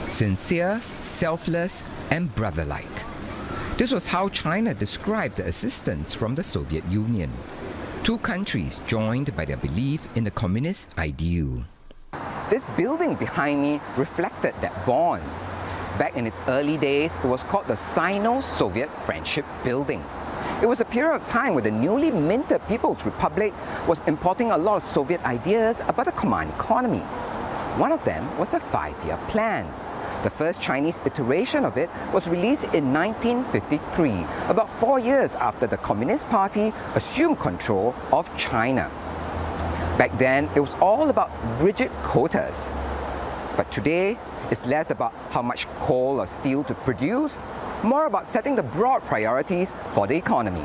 sincere, selfless, and brother-like. This was how China described the assistance from the Soviet Union. Two countries joined by their belief in the communist ideal. This building behind me reflected that bond. Back in its early days, it was called the Sino-Soviet Friendship Building. It was a period of time where the newly minted People's Republic was importing a lot of Soviet ideas about a command economy. One of them was the 5-year plan. The first Chinese iteration of it was released in 1953, about 4 years after the Communist Party assumed control of China. Back then, it was all about rigid quotas. But today, it's less about how much coal or steel to produce, more about setting the broad priorities for the economy.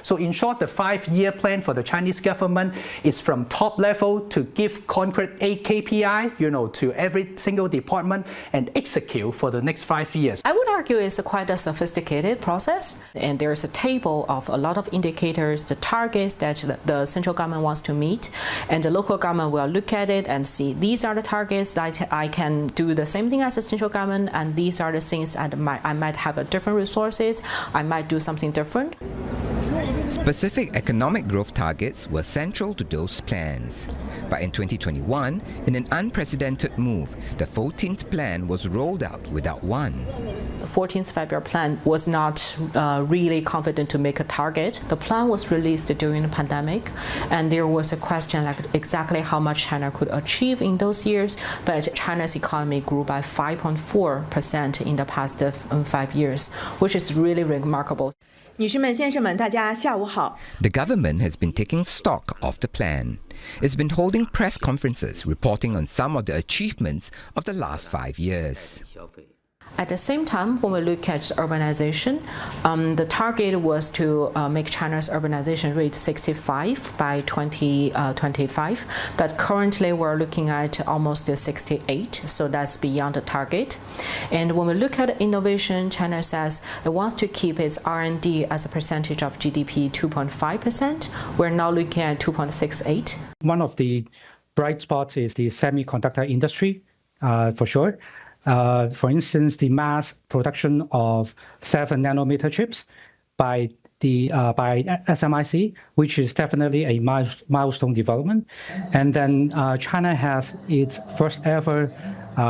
So in short, the 5-year plan for the Chinese government is from top level to give concrete KPI, to every single department and execute for the next 5 years. I would argue it's quite a sophisticated process, and there's a table of a lot of indicators, the targets that the central government wants to meet, and the local government will look at it and see these are the targets that I can do the same thing as the central government, and these are the things I might have different resources, I might do something different. Specific economic growth targets were central to those plans. But in 2021, in an unprecedented move, the 14th plan was rolled out without one. The 14th five-year plan was not really confident to make a target. The plan was released during the pandemic, and there was a question like exactly how much China could achieve in those years, but China's economy grew by 5.4% in the past 5 years, which is really remarkable. 女士们、先生们，大家下午好。 The government has been taking stock of the plan. It's been holding press conferences reporting on some of the achievements of the last 5 years. At the same time, when we look at urbanization, the target was to make China's urbanization rate 65 by 2025, but currently we're looking at almost 68, so that's beyond the target. And when we look at innovation, China says it wants to keep its R&D as a percentage of GDP 2.5%. We're now looking at 2.68. One of the bright spots is the semiconductor industry, for sure. For instance, the mass production of 7-nanometer chips by SMIC, which is definitely a milestone development. And then China has its first ever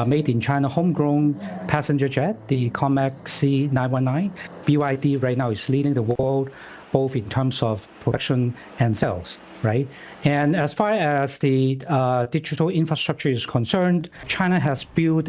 made in China homegrown passenger jet, the COMAC C919. BYD right now is leading the world both in terms of production and sales, right? And as far as the digital infrastructure is concerned, China has built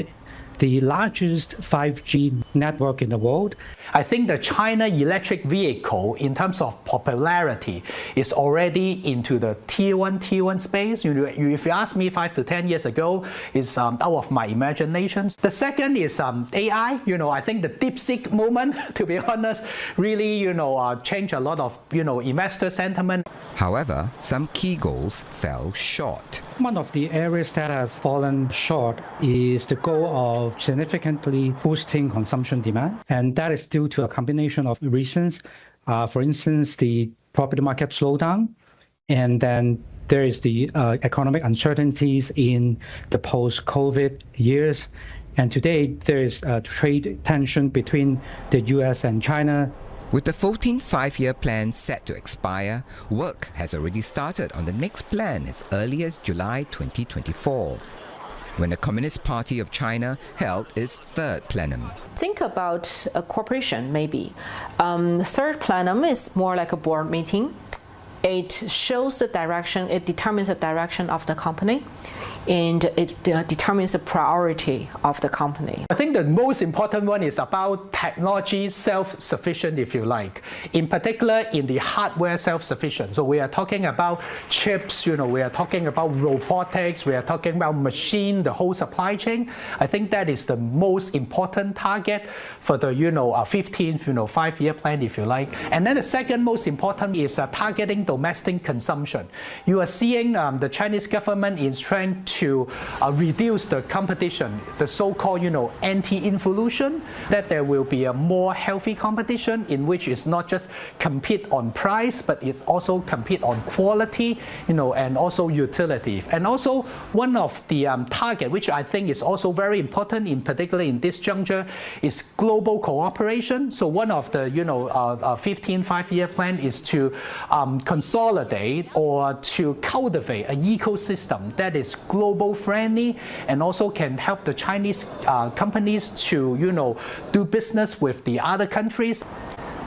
the largest 5G network in the world. I think the China electric vehicle, in terms of popularity, is already into the tier one space. If you ask me 5 to 10 years ago, it's out of my imagination. The second is AI. I think the DeepSeek moment, to be honest, really changed a lot of investor sentiment. However, some key goals fell short. One of the areas that has fallen short is the goal of significantly boosting consumption demand, and that is due to a combination of reasons. For instance, the property market slowdown, and then there is the economic uncertainties in the post-COVID years. And today, there is a trade tension between the US and China. With the 14th five-year plan set to expire, work has already started on the next plan as early as July 2024, when the Communist Party of China held its third plenum. Think about a corporation, maybe. The third plenum is more like a board meeting. It shows the direction, it determines the direction of the company, and it determines the priority of the company. I think the most important one is about technology self-sufficient, if you like. In particular, in the hardware self-sufficient. So we are talking about chips, we are talking about robotics, we are talking about machine, the whole supply chain. I think that is the most important target for the 15th five-year plan, if you like. And then the second most important is targeting domestic consumption. You are seeing the Chinese government is trying to reduce the competition, the so-called, anti-involution, that there will be a more healthy competition in which it's not just compete on price, but it's also compete on quality, and also utility. And also one of the target, which I think is also very important, in particular in this juncture, is global cooperation. So one of the 15 5-year plan is to consolidate or to cultivate an ecosystem that is global friendly and also can help the Chinese companies to do business with the other countries.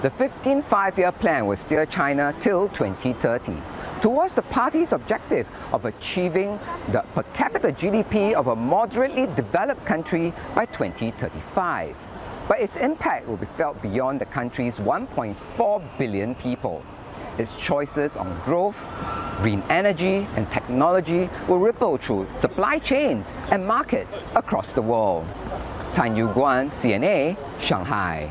The 15 5-year plan will steer China till 2030 towards the party's objective of achieving the per capita GDP of a moderately developed country by 2035. But its impact will be felt beyond the country's 1.4 billion people. Its choices on growth, green energy and technology will ripple through supply chains and markets across the world. Tan Yew Guan, CNA, Shanghai.